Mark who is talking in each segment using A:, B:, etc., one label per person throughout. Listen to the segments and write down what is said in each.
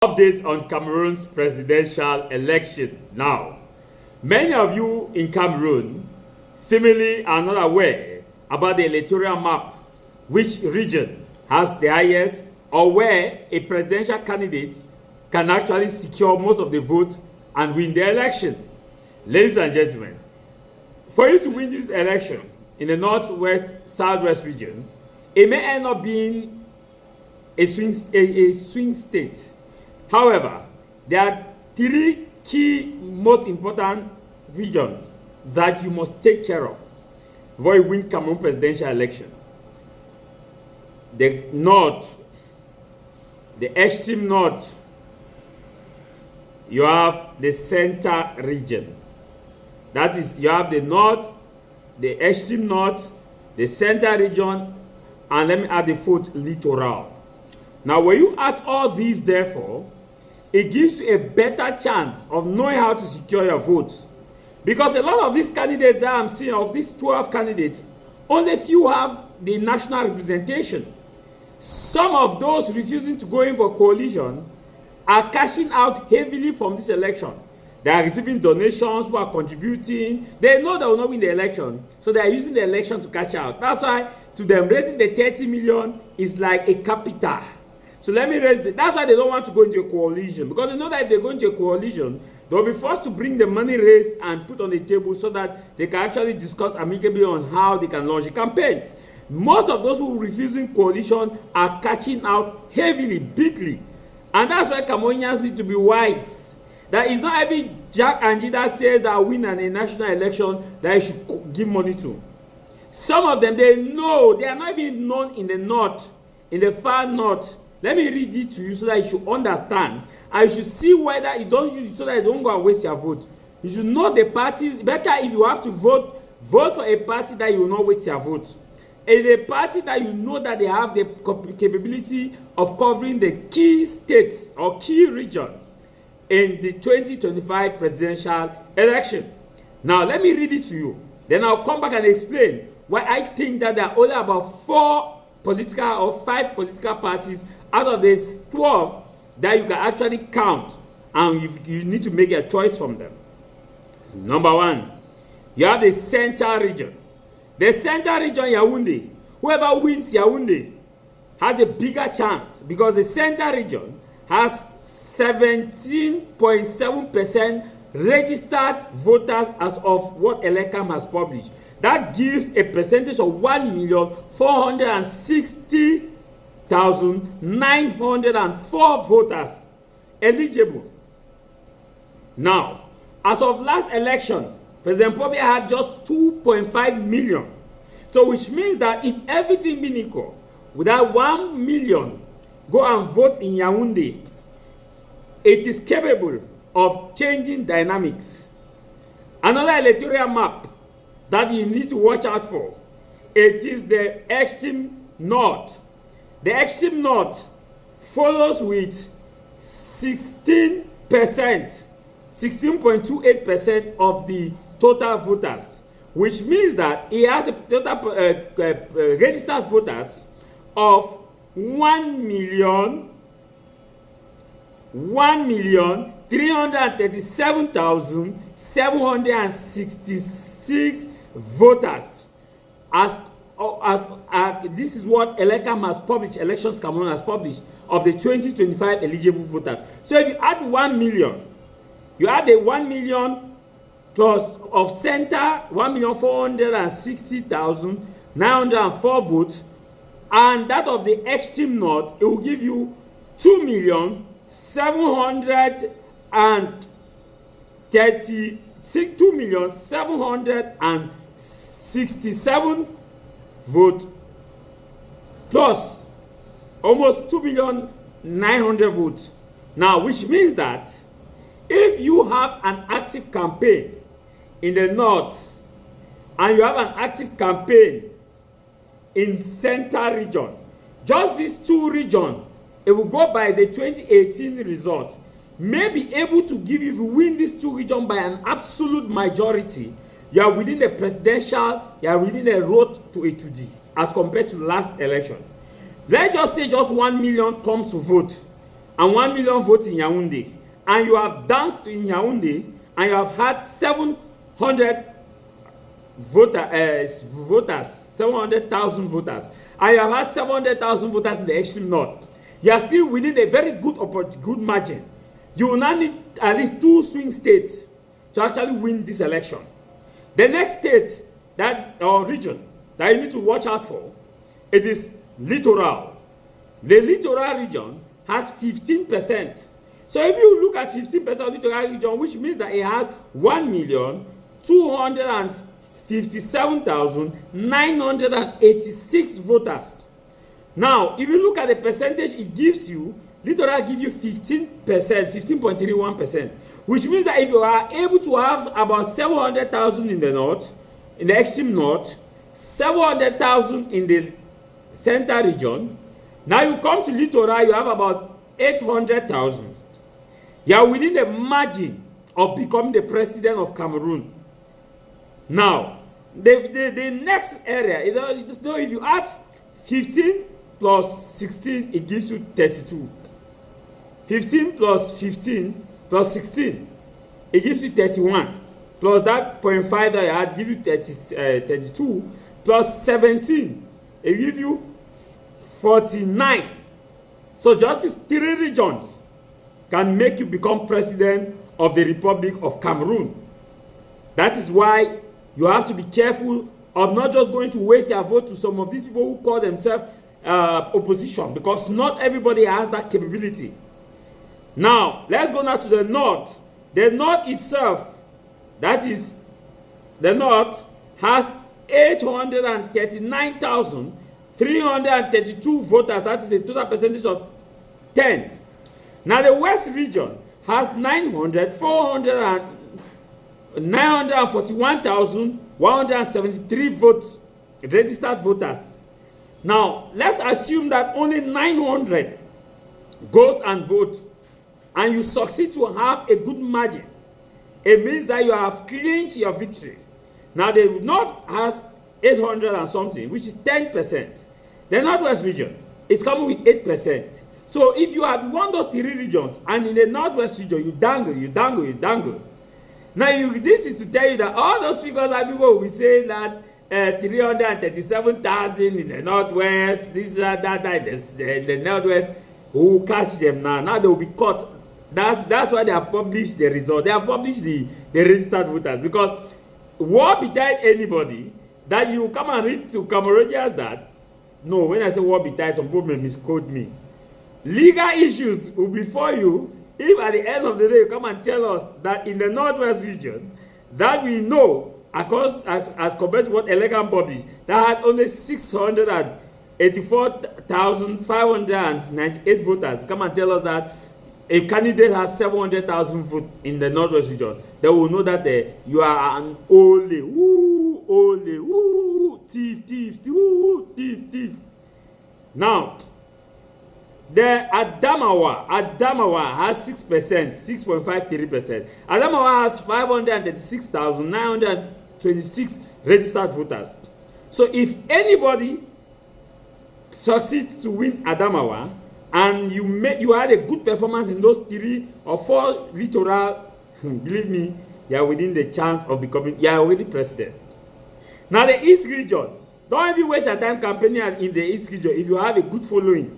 A: Update on Cameroon's presidential election. Now, many of you in Cameroon seemingly are not aware about the electoral map, which region has the highest or where a presidential candidate can actually secure most of the vote and win the election. Ladies and gentlemen, for you to win this election in the northwest southwest region, it may end up being a swing state. However, there are three key most important regions that you must take care of before you win Cameroon presidential election. The north, the extreme north, you have the center region. That is, you have the north, the extreme north, the center region, and let me add the fourth, Littoral. Now, when you add all these, therefore, it gives you a better chance of knowing how to secure your vote. Because a lot of these candidates that I'm seeing, of these 12 candidates, only few have the national representation. Some of those refusing to go in for coalition are cashing out heavily from this election. They are receiving donations, who are contributing. They know they will not win the election, so they are using the election to cash out. That's why to them raising the 30 million is like a capital. So let me raise that's why they don't want to go into a coalition, because they know that if they go into a coalition, they'll be forced to bring the money raised and put on the table so that they can actually discuss amicably on how they can launch the campaigns. Most of those who are refusing coalition are catching out heavily, bigly. And that's why Cameroonians need to be wise. That is not every Jack and G that says that win a national election that you should give money to. Some of them, they know, they are not even known in the north, in the far north. Let me read it to you so that you should understand. And you should see whether you don't use it so that you don't go and waste your vote. You should know the parties. Better if you have to vote, vote for a party that you will not waste your vote. And a party that you know that they have the capability of covering the key states or key regions in the 2025 presidential election. Now, let me read it to you. Then I'll come back and explain why I think that there are only about 4 political or 5 political parties out of these 12 that you can actually count, and you need to make a choice from them. Number 1, you have the center region. The center region, Yaoundé. Whoever wins Yaoundé has a bigger chance, because the center region has 17.7% registered voters as of what Electoral has published. That gives a percentage of 1,460,904 voters eligible. Now, as of last election, President Pobia had just 2.5 million. So which means that if everything being equal, without 1 million go and vote in Yaoundé, it is capable of changing dynamics. Another electoral map that you need to watch out for, it is the extreme north. The extreme north follows with 16.28% of the total voters, which means that it has a total registered voters of 1,337,766 voters. This is what Electoral has published, Elections Cameroon has published, of the 2025 eligible voters. So if you add 1 million, you add the 1 million plus of center, 1,460,904 votes, and that of the extreme north, it will give you 2,767 votes plus almost 2,900,000 votes. Now, which means that if you have an active campaign in the north and you have an active campaign in center region, just these 2 regions, it will go by the 2018 result, may be able to give you, if you win these 2 regions by an absolute majority, you are within the presidential, you are within the road to a 2D as compared to last election. Let's just say just 1 million comes to vote, and 1 million votes in Yaoundé, and you have danced in Yaoundé, and you have had 700 voters, 700,000 voters, and you have had 700,000 voters in the extreme north, you are still within a very good margin. You will now need at least 2 swing states to actually win this election. The next state or region that you need to watch out for, it is Littoral. The Littoral region has 15%. So if you look at 15% of Littoral region, which means that it has 1,257,986 voters. Now, if you look at the percentage it gives you, Littoral gives you 15%, 15.31%, which means that if you are able to have about 700,000 in the north, in the extreme north, 700,000 in the center region, now you come to Littoral, you have about 800,000. You are within the margin of becoming the president of Cameroon. Now, the next area, so if you add 15 plus 16, it gives you 32. 15 plus 15 plus 16, it gives you 31. Plus that 0.5 that you had, give you 32. Plus 17, it gives you 49. So just these 3 regions can make you become president of the Republic of Cameroon. That is why you have to be careful of not just going to waste your vote to some of these people who call themselves opposition, because not everybody has that capability. Now, let's go now to the north. The north itself, that is, the north has 839,332 voters. That is a total percentage of 10. Now, the west region has 941,173 votes, registered voters. Now, let's assume that only 900 goes and vote, and you succeed to have a good margin. It means that you have clinched your victory. Now, the north has 800 and something, which is 10%. The northwest region is coming with 8%. So if you had won those 3 regions, and in the northwest region, you dangle. Now, this is to tell you that all those figures that people will be saying that 337,000 in the northwest, the northwest, who will catch them now. Now they will be caught. That's why they have published the result. They have published the registered voters, because war betide anybody that you come and read to Cameroonians that, no, when I say war betide, some people may misquote me. Legal issues will be for you if at the end of the day you come and tell us that in the northwest region that we know, as compared to what Electoral published, that had only 684,598 voters, come and tell us that a candidate has 700,000 votes in the northwest region, they will know that you are an thief. Now, the Adamawa has 6%, 6.53%. Adamawa has 536,926 registered voters. So if anybody succeeds to win Adamawa, and you had a good performance in those 3 or 4 littoral, believe me, you are within the chance of becoming, you are already president. Now the East region, don't even waste your time campaigning in the East region if you have a good following.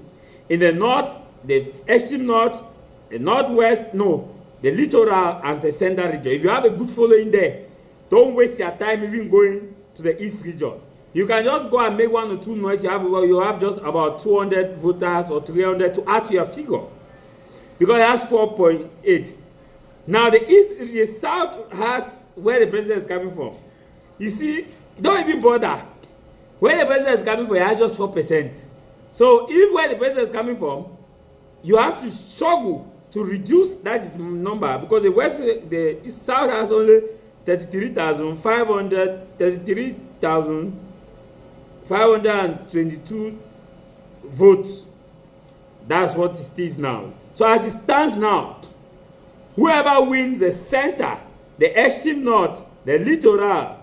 A: In the north, the extreme north, the northwest, no, the littoral and the central region. If you have a good following there, don't waste your time even going to the East region. You can just go and make 1 or 2 noise. You have just about 200 voters or 300 to add to your figure, because it has 4.8. Now the south has where the president is coming from. You see, don't even bother. Where the president is coming from, it has just 4%. So if where the president is coming from, you have to struggle to reduce that number, because the south has only 33,522 votes. That's what it is now. So as it stands now, whoever wins the center, the extreme north, the littoral,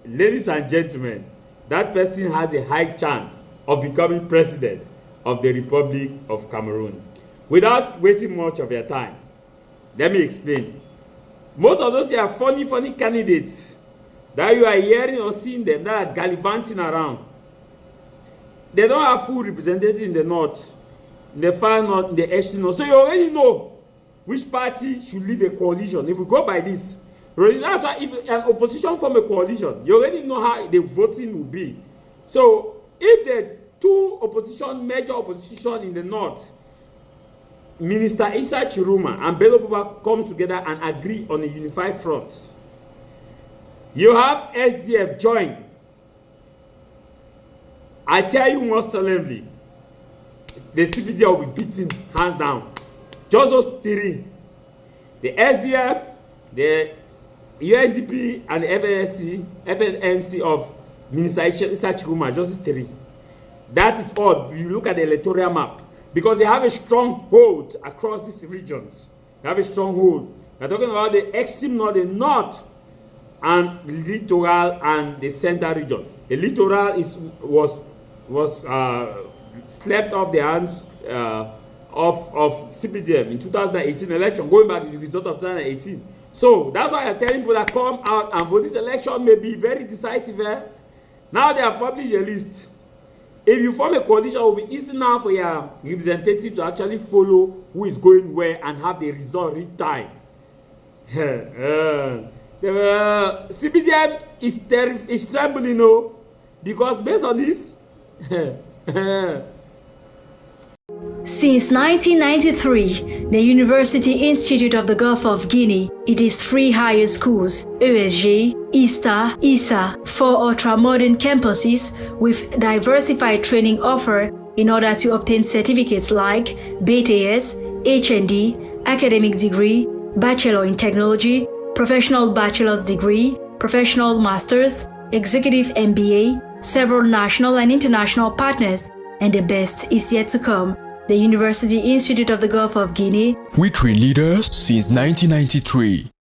A: ladies and gentlemen, that person has a high chance of becoming president of the Republic of Cameroon. without wasting much of your time, let me explain. Most of those they are funny candidates that you are hearing or seeing them that are gallivanting around. They don't have full representatives in the north, in the far north, in the extreme north. So you already know which party should lead a coalition. If we go by this, that's why if an opposition form a coalition, you already know how the voting will be. So if the two major opposition in the north, Minister Issa Chiruma and Bello Buba come together and agree on a unified front. You have SDF join. I tell you most solemnly, the CPD will be beaten hands down. Just those three. The SDF, the UNDP, and the FNC of Minister Issa Chiruma, just three. That is all. You look at the electoral map. Because they have a strong hold across these regions. They have a strong hold. We're talking about the extreme north, the north, and the littoral and the center region. The littoral was slept off the hands of CPDM in 2018 election, going back to the result of 2018. So that's why I'm telling people that come out and vote. This election may be very decisive. Now they have published a list. If you form a coalition, it will be easy now for your representative to actually follow who is going where and have the result real time. The CPDM is trembling, because based on this.
B: Since 1993, the University Institute of the Gulf of Guinea, its three higher schools, ESG, ISTA, ISA, 4 ultra-modern campuses with diversified training offer in order to obtain certificates like BTS, HND, academic degree, Bachelor in Technology, Professional Bachelor's degree, Professional Master's, Executive MBA, several national and international partners, and the best is yet to come. The University Institute of the Gulf of Guinea.
C: We train leaders since 1993.